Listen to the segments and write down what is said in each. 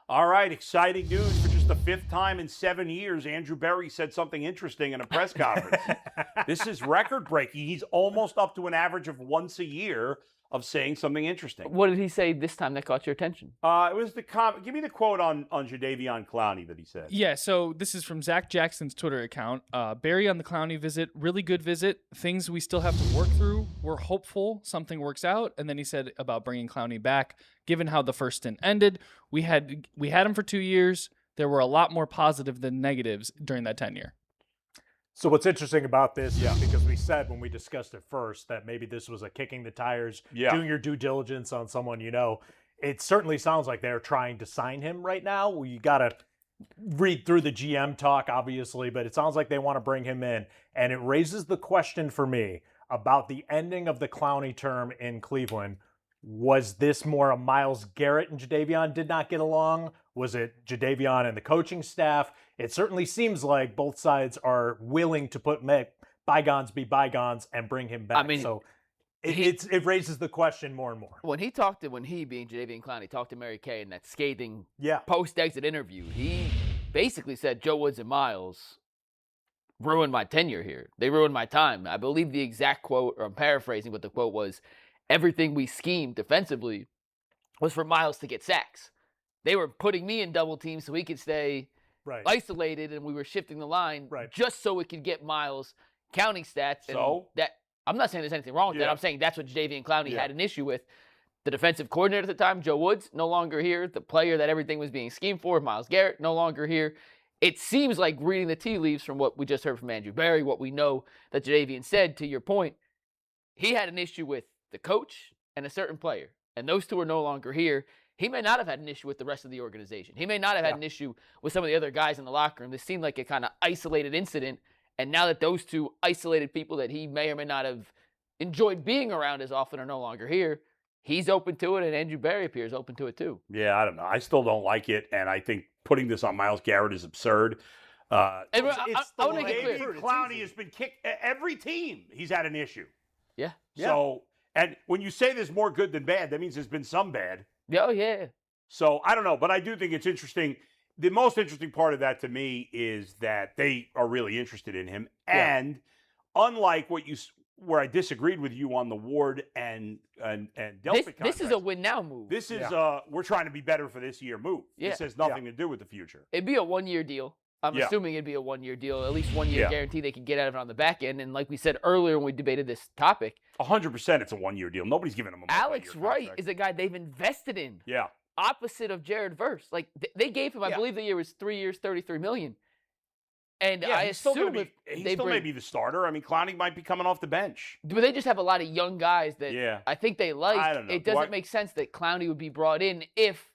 All right, exciting news for just the fifth time in 7 years. Andrew Berry said something interesting in a press conference. This is record-breaking. He's almost up to an average of once a year of saying something interesting. What did he say this time that caught your attention? It was give me the quote on Jadeveon Clowney that he said. Yeah, so this is from Zach Jackson's Twitter account. Barry on the Clowney visit, really good visit. Things we still have to work through. We're hopeful something works out. And then he said about bringing Clowney back, given how the first stint ended. We had him for 2 years. There were a lot more positive than negatives during that tenure. So what's interesting about this is because we said when we discussed it first that maybe this was a kicking the tires, doing your due diligence on someone you know. It certainly sounds like they're trying to sign him right now. Well, you got to read through the GM talk, obviously, but it sounds like they want to bring him in. And it raises the question for me about the ending of the Clowney term in Cleveland. Was this more a Myles Garrett and Jadeveon did not get along? Was it Jadeveon and the coaching staff? It certainly seems like both sides are willing to make bygones be bygones and bring him back. I mean, so it raises the question more and more. When he being Jadeveon Clowney talked to Mary Kay in that scathing post-exit interview, he basically said Joe Woods and Myles ruined my tenure here. They ruined my time. I believe the exact quote, or I'm paraphrasing, but the quote was, everything we schemed defensively was for Myles to get sacks. They were putting me in double teams so he could stay isolated, and we were shifting the line just so it could get Myles counting stats. And that I'm not saying there's anything wrong with that. I'm saying that's what Jadeveon Clowney had an issue with. The defensive coordinator at the time, Joe Woods, no longer here. The player that everything was being schemed for, Myles Garrett, no longer here. It seems like reading the tea leaves from what we just heard from Andrew Berry, what we know that Jadeveon said, to your point, he had an issue with the coach and a certain player, and those two are no longer here. He may not have had an issue with the rest of the organization. He may not have had an issue with some of the other guys in the locker room. This seemed like a kind of isolated incident, and now that those two isolated people that he may or may not have enjoyed being around as often are no longer here, he's open to it, and Andrew Berry appears open to it too. Yeah, I don't know. I still don't like it, and I think putting this on Myles Garrett is absurd. I want to make it clear. Clowney has been kicked. Every team he's had an issue. Yeah. So, and when you say there's more good than bad, that means there's been some bad. Oh, yeah. So, I don't know, but I do think it's interesting. The most interesting part of that to me is that they are really interested in him. And unlike where I disagreed with you on the Ward and Delpit this is a win now move. This is we're trying to be better for this year move. Yeah. This has nothing to do with the future. It'd be a 1 year deal. I'm assuming it'd be a 1 year deal, at least 1 year guarantee they could get out of it on the back end. And like we said earlier when we debated this topic, 100% it's a 1 year deal. Nobody's giving him a Alex Wright is a guy they've invested in. Yeah. Opposite of Jared Verse. Like they gave him, I believe the year was 3 years, $33 million. And I assume he still may be the starter. I mean, Clowney might be coming off the bench. But they just have a lot of young guys that I think they like. I don't know. It doesn't make sense that Clowney would be brought in if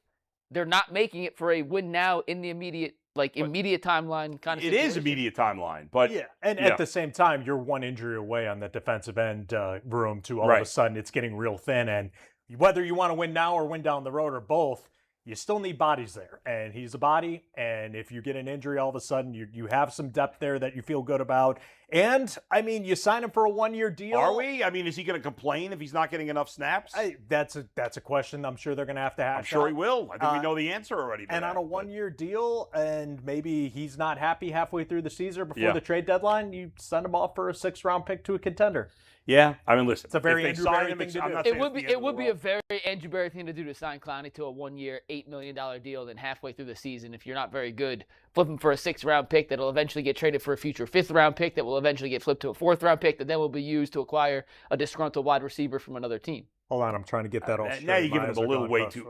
they're not making it for a win now in the immediate timeline kind of situation. It is immediate timeline, but at the same time, you're one injury away on that defensive end room to all of a sudden it's getting real thin. And whether you want to win now or win down the road or both, you still need bodies there. And he's a body, and if you get an injury all of a sudden, you have some depth there that you feel good about. And, I mean, you sign him for a 1 year deal. Are we? I mean, is he going to complain if he's not getting enough snaps? That's a question I'm sure they're going to have to hash I'm sure out. he will. I think we know the answer already. And on a 1 year deal, and maybe he's not happy halfway through the season before the trade deadline, you send him off for a 6th round pick to a contender. Yeah, I mean, listen. It's a very Andrew Berry thing to do. It would be a very Andrew Berry thing to do to sign Clowney to a 1 year, $8 million deal. Then halfway through the season, if you're not very good, flip him for a 6th round pick that'll eventually get traded for a future 5th round pick that will eventually get flipped to a 4th round pick that then will be used to acquire a disgruntled wide receiver from another team. Hold on, I'm trying to get that all straight. Now you're giving him a little way too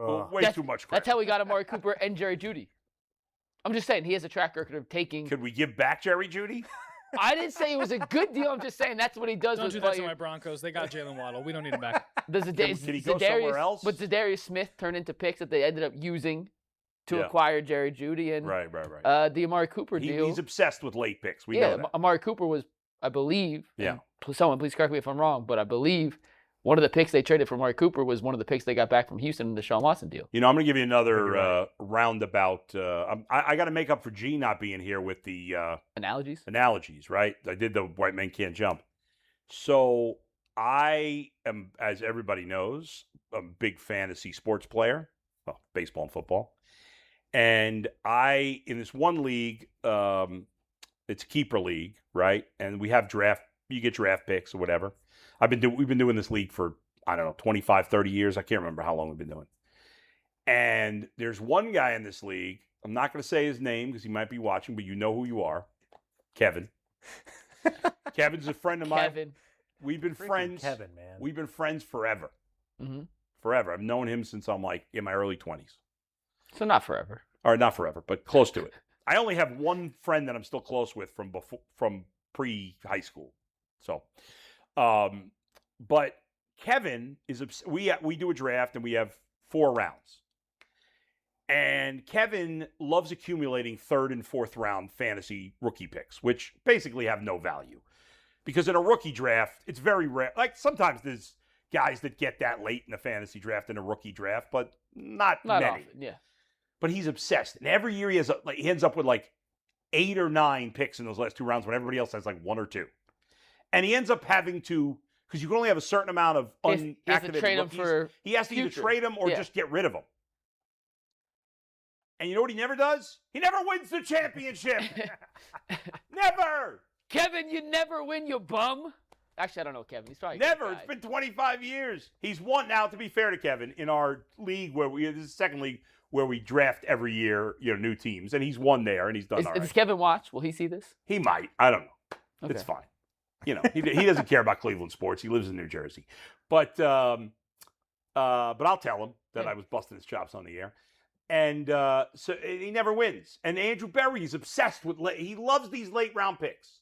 much credit. That's how we got Amari Cooper and Jerry Jeudy. I'm just saying he has a track record of taking. Could we give back Jerry Jeudy? I didn't say it was a good deal. I'm just saying that's what he does. Don't do that to my Broncos. They got Jalen Waddle. We don't need him back. Can he go somewhere else? But Zadarius Smith turned into picks that they ended up using to acquire Jerry Jeudy and the Amari Cooper deal. He's obsessed with late picks. We know that. Amari Cooper was, I believe. Yeah. Someone please correct me if I'm wrong, but I believe one of the picks they traded for Amari Cooper was one of the picks they got back from Houston in the Deshaun Watson deal. You know, I'm going to give you another roundabout. I got to make up for G not being here with the analogies, right? I did the white man can't jump. So I am, as everybody knows, a big fantasy sports player, well, baseball and football. And in this one league, it's a keeper league, right? And we have you get draft picks or whatever. We've been doing this league for, I don't know, 25, 30 years. I can't remember how long we've been doing. And there's one guy in this league. I'm not going to say his name because he might be watching, but you know who you are. Kevin. Kevin's a friend of mine. Kevin. We've been friends. Kevin, man. We've been friends forever. Mm-hmm. Forever. I've known him since I'm like in my early 20s. So not forever. Or not forever, but close to it. I only have one friend that I'm still close with from pre-high school. So, but Kevin is we do a draft and we have 4 rounds. And Kevin loves accumulating 3rd and 4th round fantasy rookie picks, which basically have no value. Because in a rookie draft, it's very rare. Like sometimes there's guys that get that late in the fantasy draft in a rookie draft, but not many. Often, yeah. But he's obsessed. And every year he ends up with like 8 or 9 picks in those last 2 rounds when everybody else has like 1 or 2. And he ends up having to, because you can only have a certain amount of unactivated he has to trade rookies. He has to either trade them or just get rid of them. And you know what he never does? He never wins the championship. Never. Kevin, you never win, you bum. Actually, I don't know Kevin. He's probably never. It's been 25 years. He's won now. To be fair to Kevin, in our league this is the second league where we draft every year, new teams, and he's won there and he's done all right. Does Kevin watch? Will he see this? He might. I don't know. Okay. It's fine. He doesn't care about Cleveland sports. He lives in New Jersey, but I'll tell him that I was busting his chops on the air. And so he never wins. And Andrew Berry is obsessed with he loves these late round picks.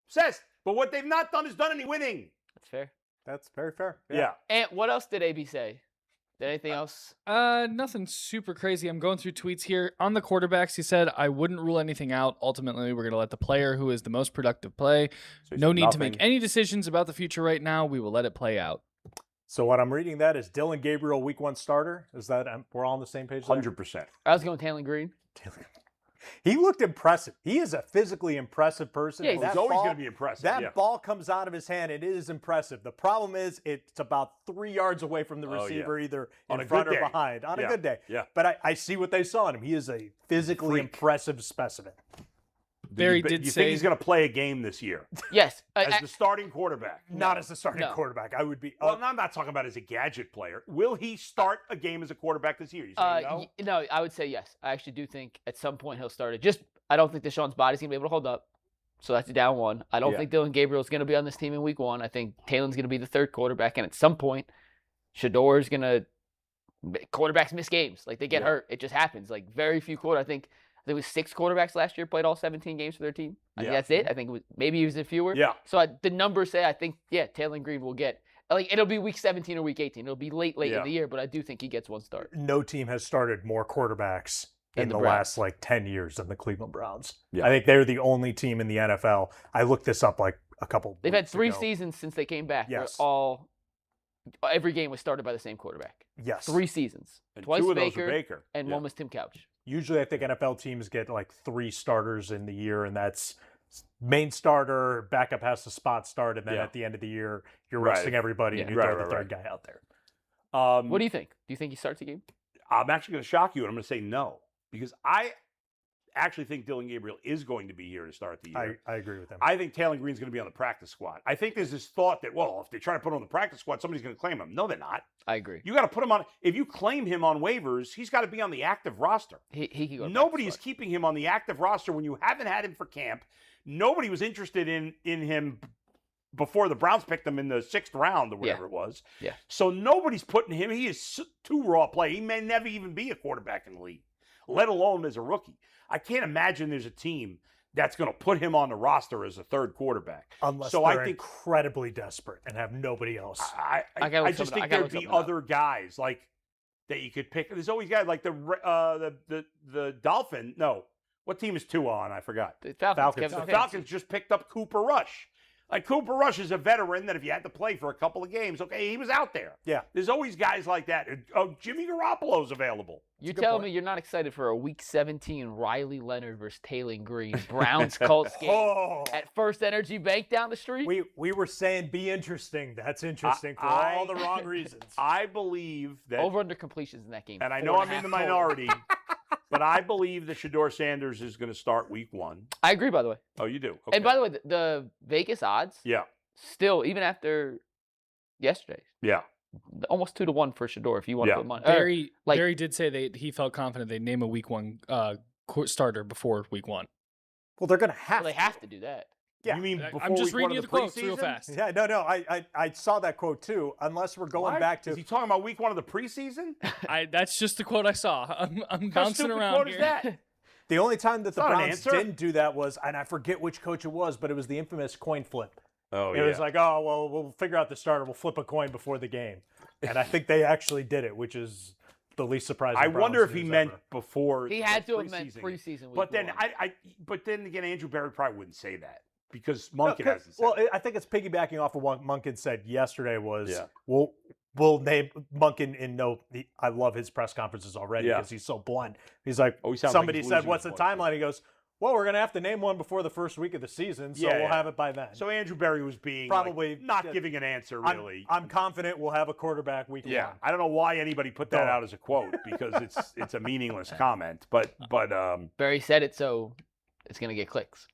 Obsessed. But what they've not done is done any winning. That's fair. That's very fair. Yeah. And what else did AB say? Did anything else? Nothing super crazy. I'm going through tweets here. On the quarterbacks, he said, I wouldn't rule anything out. Ultimately, we're going to let the player who is the most productive play. So no need to make any decisions about the future right now. We will let it play out. So what I'm reading that is Dylan Gabriel, week 1 starter. Is that we're all on the same page? 100%. I was going Taylor Green. He looked impressive. He is a physically impressive person. Yeah, he's always going to be impressive. That ball comes out of his hand. It is impressive. The problem is it's about 3 yards away from the receiver, either in front or behind. On a good day. Yeah. But I see what they saw in him. He is a physically impressive specimen. Barry Do did you say think he's going to play a game this year? Yes. As the starting quarterback? Not as the starting quarterback. I would be. Well, I'm not talking about as a gadget player. Will he start a game as a quarterback this year? You say no? No, I would say yes. I actually do think at some point he'll start it. I don't think Deshaun's body's going to be able to hold up. So that's a down one. I don't think Dylan Gabriel's going to be on this team in week 1. I think Taylor's going to be the 3rd quarterback. And at some point, Shador's going to – quarterbacks miss games. Like, they get hurt. It just happens. Like, very few quarterbacks. I think it was 6 quarterbacks last year played all 17 games for their team. I think that's it. I think maybe he was fewer. Yeah. So the numbers say, I think, Taylor Green will get – like, it'll be week 17 or week 18. It'll be late in the year, but I do think he gets 1 start. No team has started more quarterbacks in the last 10 years than the Cleveland Browns. Yeah. I think they're the only team in the NFL. I looked this up a couple They've had 3 ago. seasons since they came back. Yes. Where every game was started by the same quarterback. Yes. 3 seasons. And Twice 2 of those Baker, were Baker. and 1 was Tim Couch. Usually I think NFL teams get 3 starters in the year, and that's main starter, backup has to spot start, and then at the end of the year, you're resting everybody and you throw the 3rd guy out there. What do you think? Do you think he starts the game? I'm actually going to shock you, and I'm going to say no. Because I actually think Dylan Gabriel is going to be here to start the year. I agree with him. I think Taylor Green's going to be on the practice squad. I think there's this thought that, well, if they try to put him on the practice squad, somebody's going to claim him. No, they're not. I agree. You got to put him on. If you claim him on waivers, he's got to be on the active roster. He can go. Nobody is keeping him on the active roster when you haven't had him for camp. Nobody was interested in him before the Browns picked him in the 6th round or whatever it was. Yeah. So nobody's putting him. He is too raw play. He may never even be a quarterback in the league, let alone as a rookie. I can't imagine there's a team that's going to put him on the roster as a 3rd quarterback. Unless they're incredibly desperate and have nobody else. I just think there'd be other guys that you could pick. There's always guys like the Dolphin. No, what team is 2 on? I forgot. The Falcons. The Falcons just picked up Cooper Rush. Like, Cooper Rush is a veteran that if you had to play for a couple of games, okay, he was out there. Yeah. There's always guys like that. Oh, Jimmy Garoppolo's available. You telling me you're not excited for a Week 17 Riley Leonard versus Taylor Green Browns-Colts game at First Energy Bank down the street? We were saying be interesting. That's interesting for all the wrong reasons. I believe that over-under completions in that game. And I know I'm in the minority. But I believe that Shedeur Sanders is going to start week 1. I agree, by the way. Oh, you do? Okay. And by the way, the Vegas odds, yeah, still, even after yesterday, yeah. almost 2-1 for Shedeur if you want to put money. Barry did say he felt confident they'd name a week 1 starter before week 1. Well, they're going to have They have to do that. Yeah. You mean before I'm just week 1 reading you of the the quotes real preseason? fast. Yeah, no. I saw that quote too. Unless we're going What? back to Is he talking about week 1 of the preseason? That's just the quote I saw. I'm How bouncing stupid around quote here. is that? the only time that the not an Browns answer. didn't do that was, and I forget which coach it was, but it was the infamous coin flip. Oh, It was like, oh, well, we'll figure out the starter. We'll flip a coin before the game. And I think they actually did it, which is the least surprising. I wonder if he news meant ever. before. He had to have meant preseason week But then 1. but then again, Andrew Berry probably wouldn't say that because Monken hasn't said. Well, that. I think it's piggybacking off of what Monken said yesterday was, Yeah. we'll name Monken in I love his press conferences already because he's so blunt. He's like, Oh, he sounds like somebody he's said, losing what's his the voice, timeline? He goes, well, we're going to have to name one before the first week of the season, so we'll have it by then. So Andrew Berry was being Probably not giving an answer really. I'm confident we'll have a quarterback week 1. I don't know why anybody put that out as a quote because it's a meaningless comment. But Barry said it, so it's going to get clicks.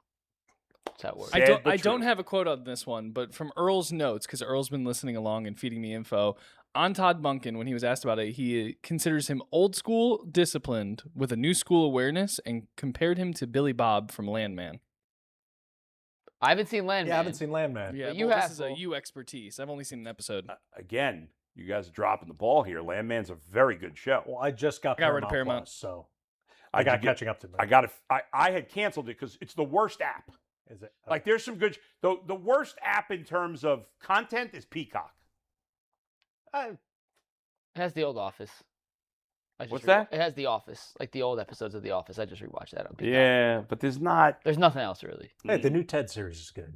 That's how it works. I don't have a quote on this one, but from Earl's notes, because Earl's been listening along and feeding me info, on Todd Monken, when he was asked about it, he considers him old school, disciplined, with a new school awareness, and compared him to Billy Bob from Landman. I haven't seen Landman. Yeah, I haven't seen Landman. Yeah, you this have, is a you expertise. I've only seen an episode. again, you guys are dropping the ball here. Landman's a very good show. Well, I just got got rid of Paramount Paramount. Plus, so I got catching up to me. I had canceled it because it's the worst app. Is it? Like there's some good. The worst app in terms of content is Peacock. It has the old Office. What's that? It has The Office, like the old episodes of The Office. I just rewatched that on Peacock. Yeah, but there's not. There's nothing else really. Hey, the new Ted series is good.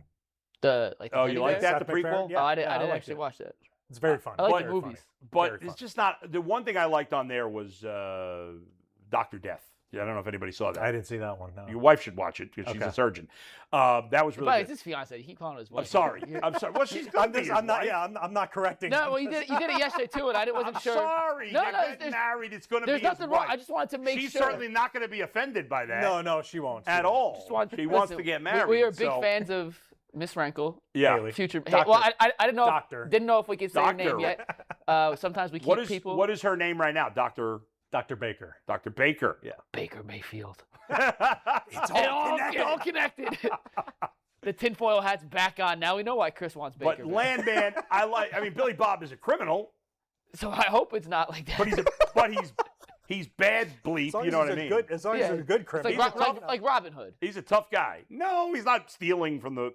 The you teddy like bear? that? The Seth prequel? MacFarlane? Oh, I Yeah, didn't liked actually it. watch that. It's very fun. I like Very the movies. But Very it's fun. just not. The one thing I liked on there was Dr. Death. Yeah, I don't know if anybody saw that. I didn't see that one. No. Your wife should watch it because she's a surgeon. That was really But good. it's his fiance. He keep calling his wife. I'm sorry. I'm sorry. Well, she's I'm, going to just, be I'm not. his Yeah, wife. I'm not correcting. No, well, you did it yesterday too, and I wasn't I'm sure. sorry. No, They're no, getting married. It's going to be There's his nothing wrong. wife. I just wanted to make She's sure. certainly not going to be offended by that. No, she won't. At all. She wants Listen, to get married. We are big so- fans of Miss Rankle. Yeah. Haley. Future. Doctor. Well, I didn't know. Doctor. Didn't know if we could say her Doctor. name yet. Sometimes we keep What is people. what is her name right now? Dr. Baker. Dr. Baker. Yeah. Baker Mayfield. It's It all connected. The tinfoil hat's back on. Now we know why Chris wants Baker. But Landman, I mean, Billy Bob is a criminal, So I hope it's not like that. but he's bad bleep. As long You as know what he's I a mean? Good, as long as he's a good It's criminal. like Robin Hood. He's a tough guy. No, he's not stealing from the.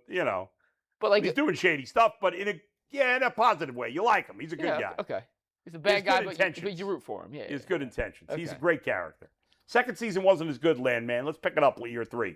But like He's doing shady stuff, but in a positive way. You like him. He's a good guy. Okay. He's a bad He's guy, good but intentions. you root for him. Yeah. He has good intentions. He's a Okay. great character. Second season wasn't as good, Landman. Let's pick it up year 3.